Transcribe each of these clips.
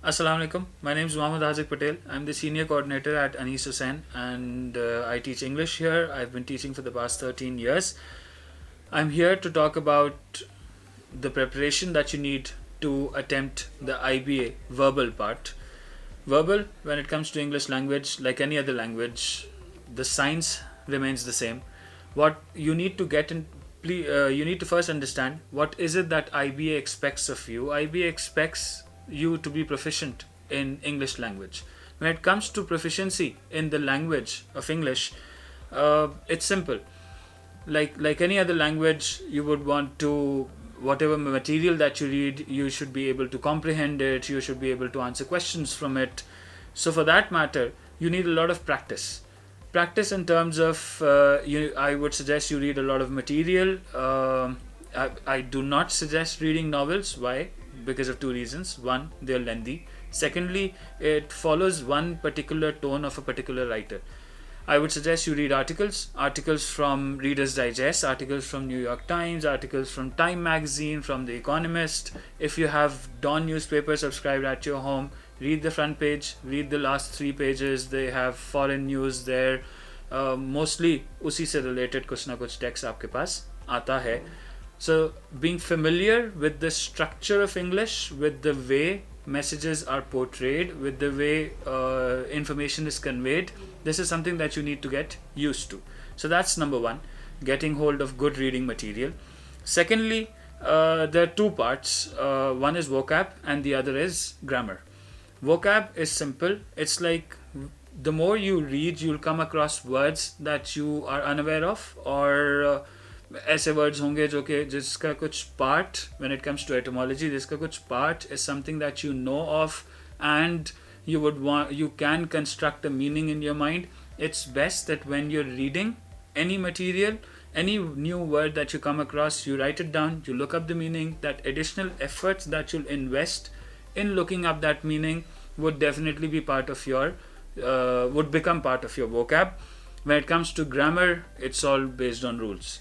Assalamu alaikum. My name is Mohammad Haziq Patel. I'm the senior coordinator at Anis Hussain and I teach English here. I've been teaching for the past 13 years. I'm here to talk about the preparation that you need to attempt the IBA verbal part. Verbal, when it comes to English language, like any other language, the science remains the same. What you need to get in, you need to first understand what is it that IBA expects of you. IBA expects you to be proficient in English language. When it comes to proficiency in the language of English, it's simple. Like any other language, you would want to, whatever material that you read, you should be able to comprehend it, you should be able to answer questions from it. So for that matter, you need a lot of practice in terms of I would suggest you read a lot of material. I do not suggest reading novels. Why? Because of two reasons. One, they're lengthy. Secondly, it follows one particular tone of a particular writer. I would suggest you read articles from Reader's Digest, articles from New York Times, articles from Time Magazine, from The Economist. If you have Dawn newspaper subscribed at your home, read the front page, read the last 3 pages. They have foreign news there. Mostly उसी से related कुछ ना कुछ text आपके पास आता है. So being familiar with the structure of English, with the way messages are portrayed, with the way information is conveyed, this is something that you need to get used to. So that's number one, getting hold of good reading material. Secondly, there are two parts. One is vocab and the other is grammar. Vocab is simple. It's like the more you read, you'll come across words that you are unaware of, or ऐसे words होंगे जो कि जिसका कुछ part, when it comes to etymology, जिसका कुछ part is something that you know of and you can construct a meaning in your mind. It's best that when you're reading any material, any new word that you come across, you write it down, you look up the meaning. That additional efforts that you'll invest in looking up that meaning would definitely be part of your would become part of your vocab. When it comes to grammar, it's all based on rules.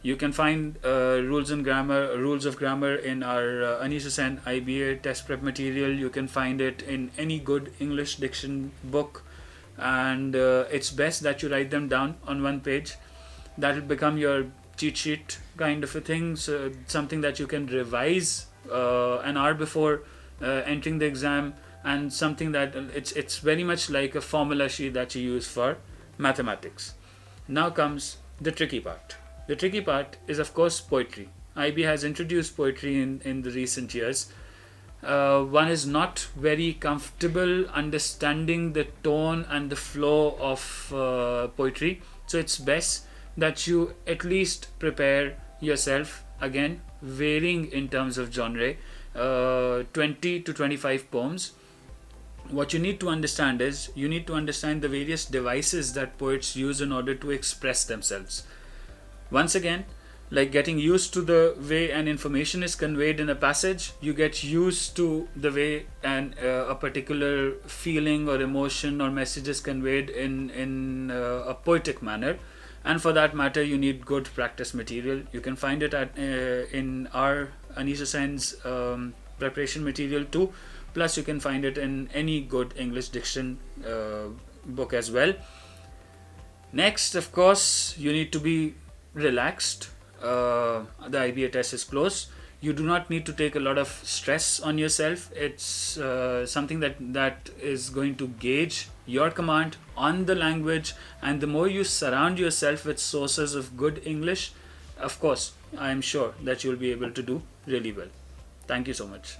You can find rules of grammar in our Anis Hussain IBA test prep material. You can find it in any good English diction book, and it's best that you write them down on one page. That will become your cheat sheet kind of a thing, so something that you can revise an hour before entering the exam, and something that it's very much like a formula sheet that you use for mathematics. Now comes the tricky part. The tricky part is, of course, poetry. IB has introduced poetry in the recent years. One is not very comfortable understanding the tone and the flow of poetry. So it's best that you at least prepare yourself, again, varying in terms of genre, 20 to 25 poems. What you need to understand is, you need to understand the various devices that poets use in order to express themselves. Once again, like getting used to the way an information is conveyed in a passage, you get used to the way a particular feeling or emotion or message is conveyed in a poetic manner. And for that matter, you need good practice material. You can find it in our Anis Hussain's preparation material too. Plus, you can find it in any good English diction book as well. Next, of course, you need to be relaxed. The IBA test is close. You do not need to take a lot of stress on yourself. It's something that is going to gauge your command on the language, and the more you surround yourself with sources of good English, of course, I am sure that you'll be able to do really well. Thank you so much.